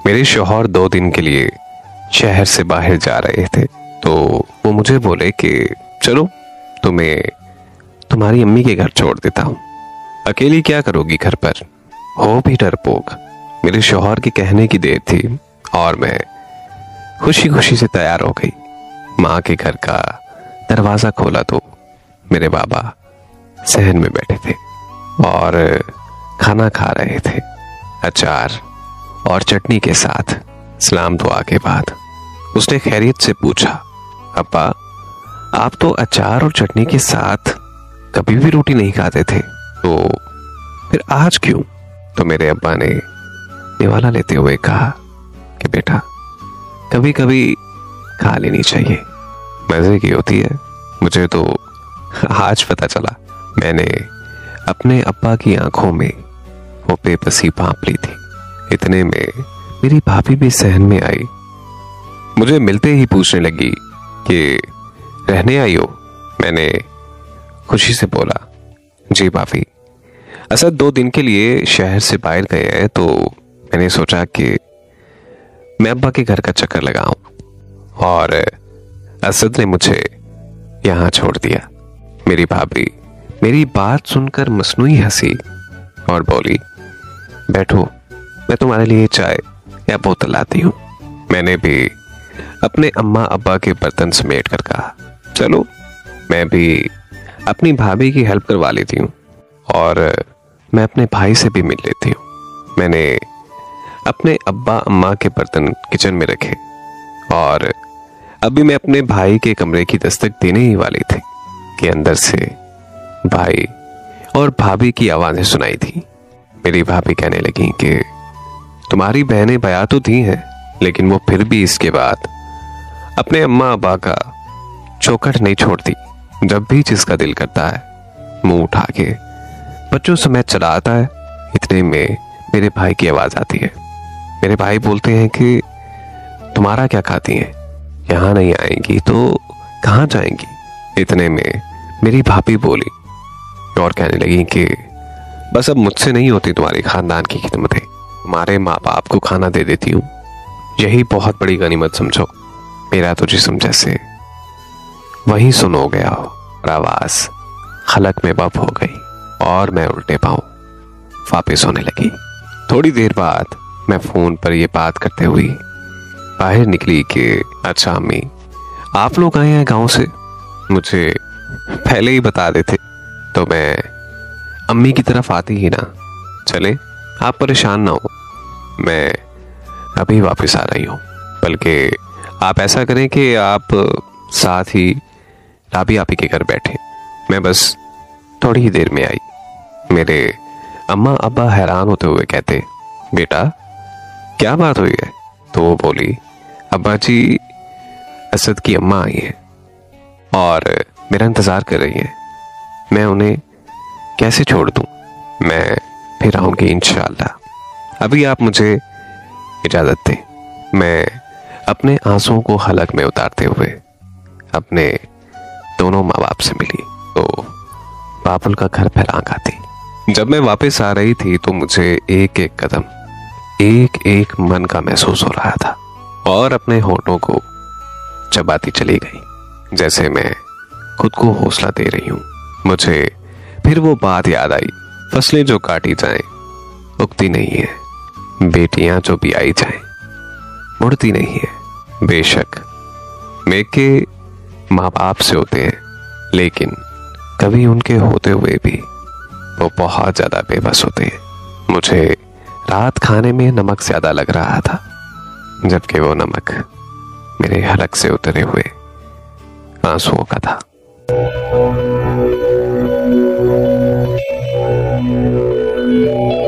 मेरे शौहर 2 दिन के लिए शहर से बाहर जा रहे थे, तो वो मुझे बोले कि चलो तुम्हें तुम्हारी अम्मी के घर छोड़ देता हूँ, अकेली क्या करोगी घर पर। हो भी डरपोक। मेरे शौहर के कहने की देर थी और मैं खुशी खुशी से तैयार हो गई। माँ के घर का दरवाजा खोला तो मेरे बाबा सहन में बैठे थे और खाना खा रहे थे, अचार और चटनी के साथ। सलाम दुआ के बाद उसने खैरियत से पूछा, अब्बा आप तो अचार और चटनी के साथ कभी भी रोटी नहीं खाते थे, तो फिर आज क्यों। तो मेरे अब्बा ने निवाला लेते हुए कहा कि बेटा कभी कभी खा लेनी चाहिए, मजे की होती है। मुझे तो आज पता चला। मैंने अपने अब्बा की आंखों में वो बेबसी भांप ली थी। इतने में मेरी भाभी भी सहन में आई। मुझे मिलते ही पूछने लगी कि रहने आई हो। मैंने खुशी से बोला, जी भाभी, असद 2 दिन के लिए शहर से बाहर गए हैं, तो मैंने सोचा कि मैं अब्बा के घर का चक्कर लगाऊं और असद ने मुझे यहां छोड़ दिया। मेरी भाभी मेरी बात सुनकर मसनूई हंसी और बोली, बैठो मैं तुम्हारे लिए चाय या बोतल लाती हूँ। मैंने भी अपने अम्मा अब्बा के बर्तन समेट कर कहा, चलो मैं भी अपनी भाभी की हेल्प करवा लेती हूँ और मैं अपने भाई से भी मिल लेती हूँ। मैंने अपने अब्बा अम्मा के बर्तन किचन में रखे और अभी मैं अपने भाई के कमरे की दस्तक देने ही वाली थी कि अंदर से भाई और भाभी की आवाजें सुनाई थी। मेरी भाभी कहने लगी कि तुम्हारी बहनें बया तो थी हैं, लेकिन वो फिर भी इसके बाद अपने अम्मा अब्बा का चौखट नहीं छोड़ती। जब भी जिसका दिल करता है मुंह उठा के बच्चों समेत चला आता है। इतने में मेरे भाई की आवाज आती है। मेरे भाई बोलते हैं कि तुम्हारा क्या खाती हैं, यहाँ नहीं आएंगी तो कहाँ जाएंगी। इतने में मेरी भाभी बोली और कहने लगी कि बस अब मुझसे नहीं होती तुम्हारी खानदान की खिदमतें, तुम्हारे माँ बाप को खाना दे देती हूँ, यही बहुत बड़ी गनीमत समझो। मेरा तो जिस्म जैसे वहीं सुन हो गया हो और आवाज खलक में बप हो गई और मैं उल्टे पांव वापिस होने लगी। थोड़ी देर बाद मैं फोन पर यह बात करते हुए बाहर निकली कि अच्छा अम्मी आप लोग आए हैं गांव से, मुझे पहले ही बता देते तो मैं अम्मी की तरफ आती ही ना। चले आप परेशान ना हो, मैं अभी वापस आ रही हूँ। बल्कि आप ऐसा करें कि आप साथ ही राबी आपी के घर बैठे, मैं बस थोड़ी ही देर में आई। मेरे अम्मा अब्बा हैरान होते हुए कहते, बेटा क्या बात हुई है। तो वो बोली, अब्बा जी असद की अम्मा आई है और मेरा इंतजार कर रही है, मैं उन्हें कैसे छोड़ दूं। मैं फिर आऊंगी इंशाअल्लाह। अभी आप मुझे इजाजत दें। मैं अपने आंसुओं को हलक में उतारते हुए अपने दोनों माँ बाप से मिली तो बाबुल का घर फिर आंख आती। जब मैं वापस आ रही थी तो मुझे एक एक कदम एक एक मन का महसूस हो रहा था और अपने होठों को चबाती चली गई जैसे मैं खुद को हौसला दे रही हूँ। मुझे फिर वो बात याद आई, फसलें जो काटी जाएं उगती नहीं है, बेटियां जो भी आई जाएं मुड़ती नहीं है। बेशक मेरे माँ बाप से होते हैं, लेकिन कभी उनके होते हुए भी वो बहुत ज्यादा बेबस होते हैं। मुझे रात खाने में नमक ज्यादा लग रहा था, जबकि वो नमक मेरे हलक से उतरे हुए आंसुओं का था। Thank you.